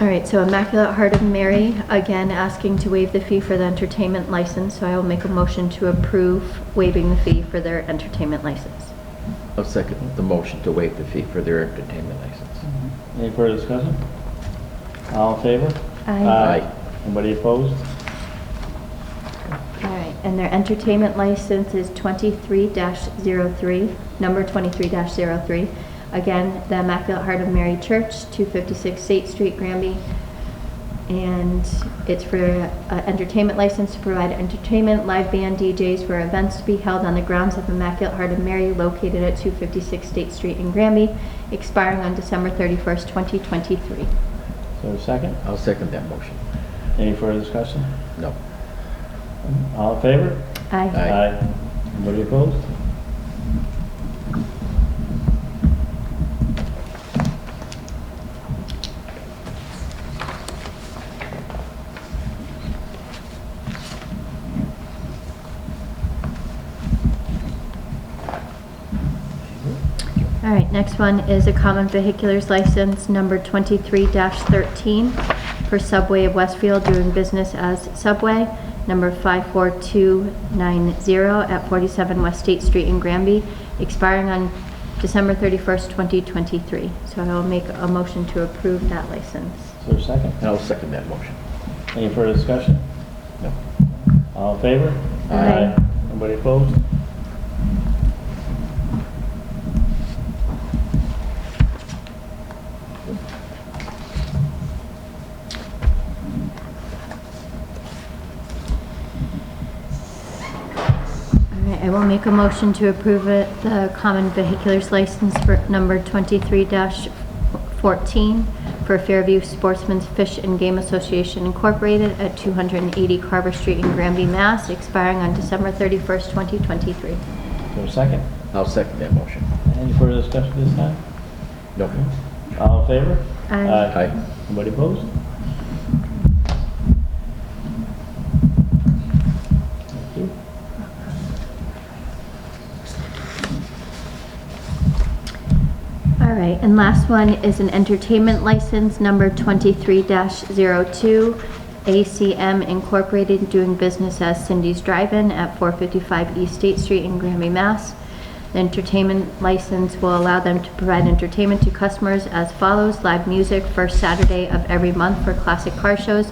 All right, so Immaculate Heart of Mary, again, asking to waive the fee for the entertainment license. So I will make a motion to approve waiving the fee for their entertainment license. I'll second the motion to waive the fee for their entertainment license. Any further discussion? All in favor? Aye. Anybody opposed? All right, and their entertainment license is 23-03, number 23-03. Again, the Immaculate Heart of Mary Church, 256 State Street, Granby. And it's for entertainment license to provide entertainment, live band, DJs for events to be held on the grounds of Immaculate Heart of Mary located at 256 State Street in Granby, expiring on December 31st, 2023. Is there a second? I'll second that motion. Any further discussion? No. All in favor? Aye. Aye. Anybody opposed? All right, next one is a common vehiculars license number 23-13 for Subway of Westfield doing business as Subway, number 54290 at 47 West State Street in Granby, expiring on December 31st, 2023. So I will make a motion to approve that license. Is there a second? And I'll second that motion. Any further discussion? No. All in favor? Aye. Anybody opposed? I will make a motion to approve it, the common vehiculars license for number 23-14 for Fairview Sportsman's Fish and Game Association Incorporated at 280 Carver Street in Granby, Mass, expiring on December 31st, 2023. Is there a second? I'll second that motion. Any further discussion this time? No. All in favor? Aye. Aye. Anybody opposed? Thank you. All right, and last one is an entertainment license, number 23-02, ACM Incorporated, doing business as Cindy's Drive-In at 455 East State Street in Granby, Mass. The entertainment license will allow them to provide entertainment to customers as follows: live music first Saturday of every month for classic car shows,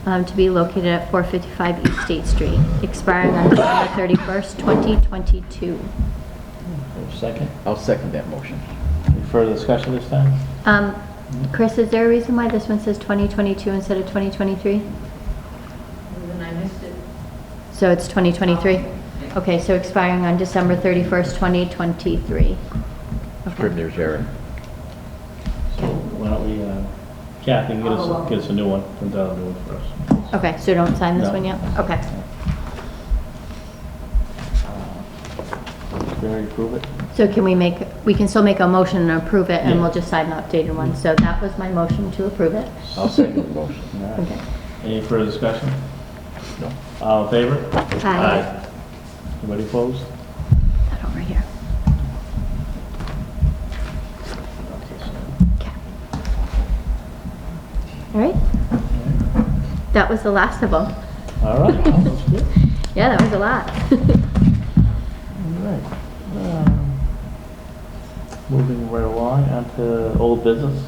to be located at 455 East State Street, expiring on December 31st, 2022. Is there a second? I'll second that motion. Any further discussion this time? Chris, is there a reason why this one says 2022 instead of 2023? Then I missed it. So it's 2023? Okay, so expiring on December 31st, 2023. Scrivener's error. So why don't we, Kathy, get us a new one, print out a new one for us. Okay, so don't sign this No. one yet? Okay. Barry, approve it? So can we can still make a motion and approve it, and Yeah. we'll just sign the updated one. So that was my motion to approve it. I'll second the motion. All right. Okay. Any further discussion? No. All in favor? Aye. Anybody opposed? That over here. Okay, so- Okay. All right. That was the last of them. All right, that's good. Yeah, that was a lot. All right. Moving right along onto old business.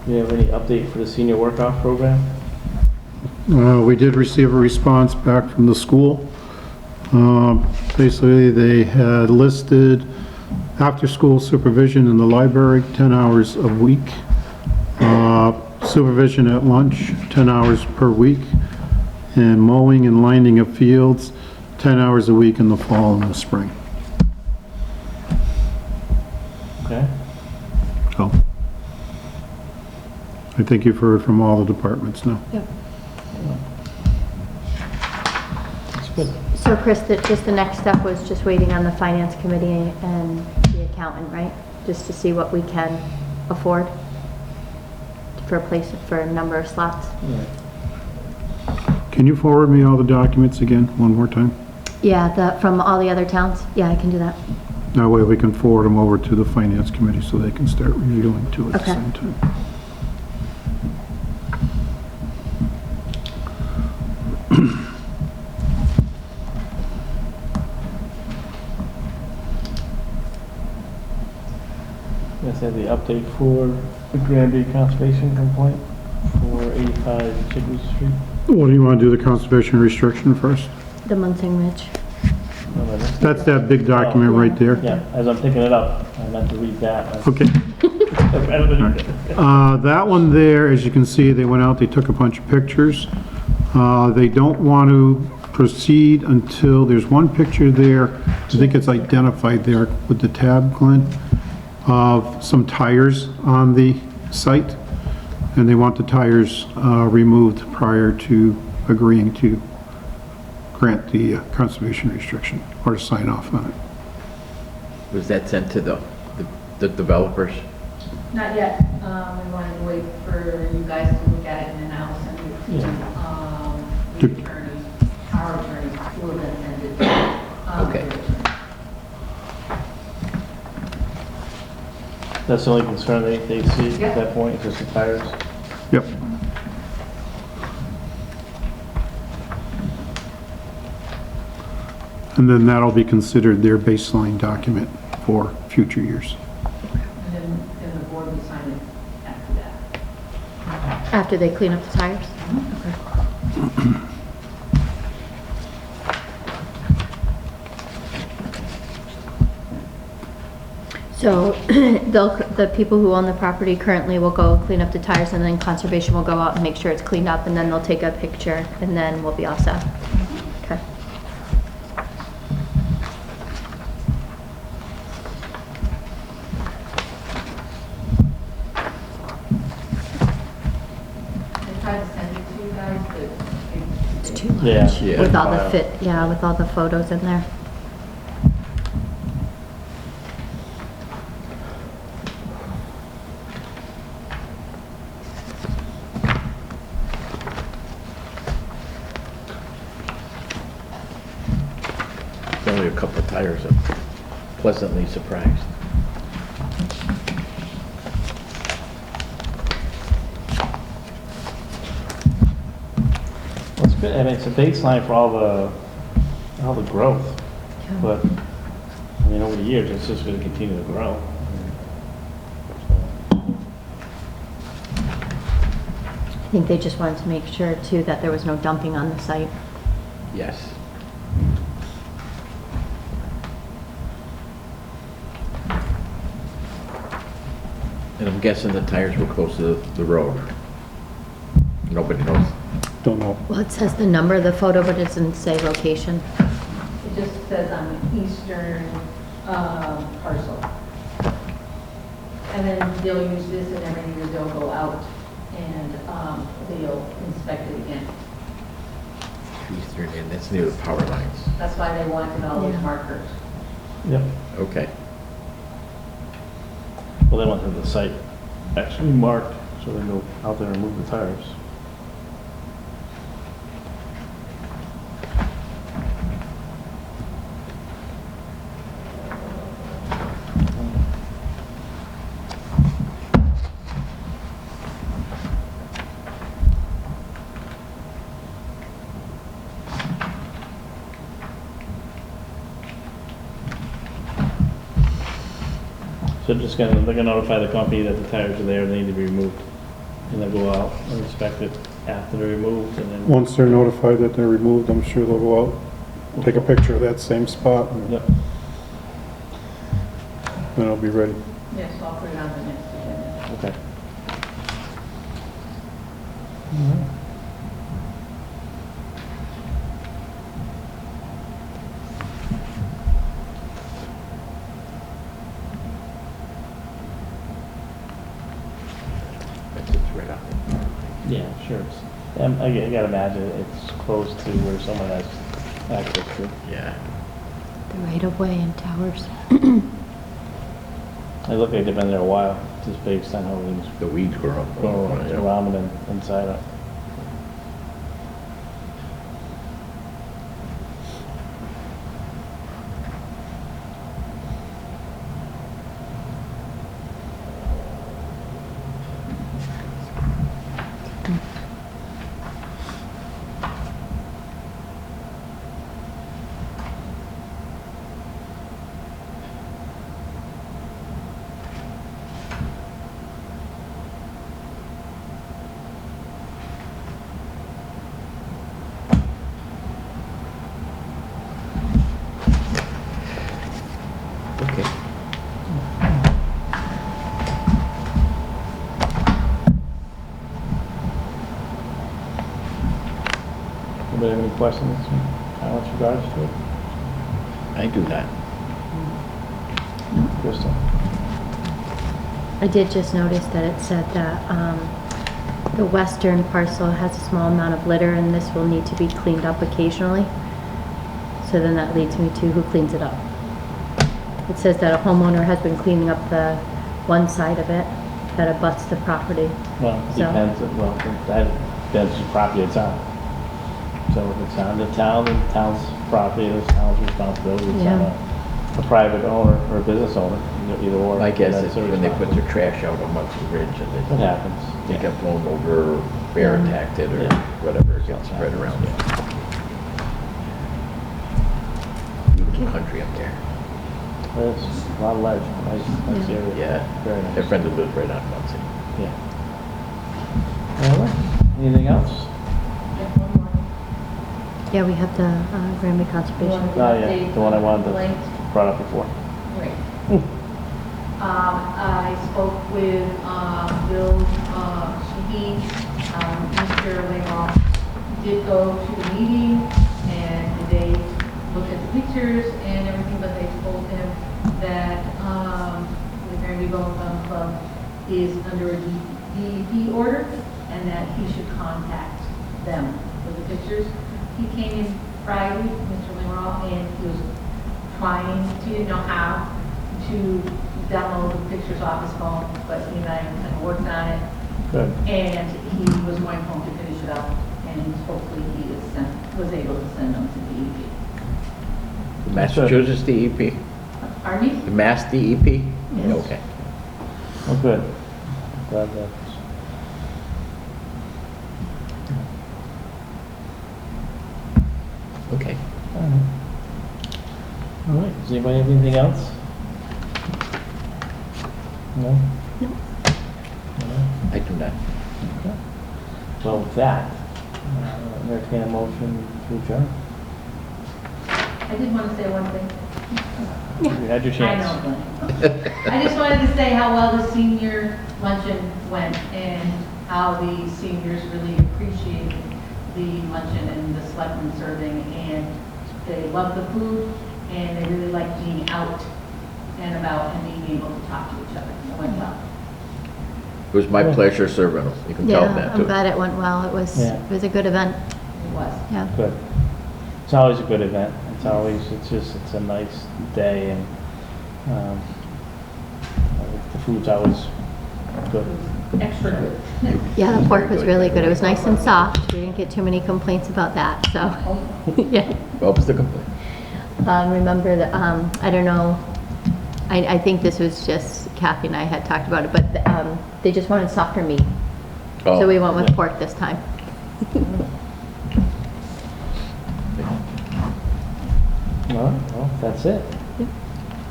Do you have any update for the senior work-off program? We did receive a response back from the school. Basically, they had listed after-school supervision in the library, 10 hours a week. Supervision at lunch, 10 hours per week. And mowing and lining of fields, 10 hours a week in the fall and the spring. Okay. So, I think you've heard from all the departments now. Yep. That's good. So Chris, just the next step was just waiting on the finance committee and the accountant, right? Just to see what we can afford for a place, for a number of slots. Yeah. Can you forward me all the documents again, one more time? Yeah, from all the other towns? Yeah, I can do that. That way we can forward them over to the finance committee so they can start reviewing too at the Okay. same time. Yes, I have the update for the Granby Conservation complaint for 85 Chickens Street. What do you want to do, the conservation restriction first? The Munson Ridge. That's that big document right there. Yeah, as I'm picking it up, I meant to read that. Okay. That one there, as you can see, they went out, they took a bunch of pictures. They don't want to proceed until, there's one picture there, I think it's identified there with the tab, Glenn, of some tires on the site, and they want the tires removed prior to agreeing to grant the conservation restriction or to sign off on it. Was that sent to the developers? Not yet. We wanted to wait for you guys to look at it and then I'll send it to, the attorney, our attorney, who will then send it to, Okay. the attorney. That's the only concern they see Yeah. at that point, is just the tires? Yep. And then that'll be considered their baseline document for future years. And then the board will sign it after that. After they clean up the tires? Okay. So the people who own the property currently will go clean up the tires and then conservation will go out and make sure it's cleaned up and then they'll take a picture and then we'll be all set. Okay. I tried to send it to you guys, but It's too much. Yeah. Yeah. With all the with all the photos in there. Only a couple of tires. I'm pleasantly surprised. Well, it's good, and it's a baseline for all the growth, Yeah. but, I mean, over the years, it's just gonna continue to grow. I think they just wanted to make sure too that there was no dumping on the site. Yes. And I'm guessing the tires were close to the road. Nobody knows. Don't know. Well, it says the number of the photo, but it doesn't say location. it just says on the eastern parcel. And then they'll use this and every year they'll go out and they'll inspect it again. Eastern, and that's near the power lines. That's why they wanted all those Yeah. markers. Yep. Okay. Well, they want the site actually marked, so they go out there and move the tires. So they're gonna notify the company that the tires are there, they need to be removed. And they'll go out and inspect it after they're removed, and then, Once they're notified that they're removed, I'm sure they'll go out, take a picture of that same spot, and yep. then it'll be ready. Yes, I'll put it on the next agenda. Okay. That's it's right out there. Yeah, sure. I gotta imagine it's close to where someone has access to. Yeah. The right of way and towers. They look like they've been there a while, just based on how everything's The weeds grow. growing around them and inside it. Okay. Anybody have any questions, comments regards to it? I do not. Crystal? I did just notice that it said that the western parcel has a small amount of litter and this will need to be cleaned up occasionally. So then that leads me to who cleans it up. It says that a homeowner has been cleaning up the one side of it that abuts the property. Well, it So- depends, well, that depends on the property it's on. So if it's on the town's property, it's the town's responsibility. If it's on a private owner or a business owner, either or. My guess that's is their when they put their responsibility. trash out on Munson Ridge and It they happens. get blown over, or bear Yeah. attacked it, or Yeah. whatever, it gets spread around. Beautiful country up there. There's a lot of ledge, nice area. Yeah. Very Their nice. friend who lives right on Munson. Yeah. All right, anything else? Yeah, we have the Granby Conservation. Oh, yeah, the one I wanted to, Blank. brought up before. Right. I spoke with Bill Sheehy. Mr. Lamont did go to the meeting, and they looked at the pictures and everything, but they told him that the Granby Bowling Club is under a DEP order, and that he should contact them for the pictures. He came in Friday, Mr. Lamont, and he was trying, he didn't know how to download the pictures off his phone, but he and I kind of worked on it, Good. and he was going home to finish it up, and hopefully he was able to send them to DEP. The Massachusetts DEP? Pardon me? The Mass DEP? Yes. Okay. Well, good. Glad that's. Okay. All right, does anybody have anything else? No? No. I do not. Okay. Well, with that, entertain a motion to adjourn. I did want to say one thing. You had your I chance. know, Glenn. I just wanted to say how well the senior luncheon went, and how the seniors really appreciated the luncheon and the selectmen serving, and they loved the food, and they really liked being out and about and being able to talk to each other. It went well. It was my pleasure serving them. You can tell them Yeah, that I'm too. glad it went well. It Yeah. was a good event. It was. Yeah. Good. It's always a good event. It's a nice day, and the food's always good. Extra good. Yeah, the pork was really good. It was nice and soft. We didn't get too many complaints about that, so, yeah. What was the complaint? Remember that, I don't know, I think this was just Kathy and I had talked about it, but they just wanted softer meat. Oh. So we went with pork this time. All right, well, that's it.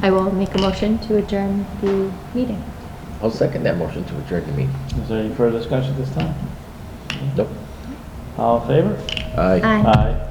I will make a motion to adjourn the meeting. I'll second that motion to adjourn the meeting. Is there any further discussion this time? Nope. All in favor? Aye. Aye. Aye.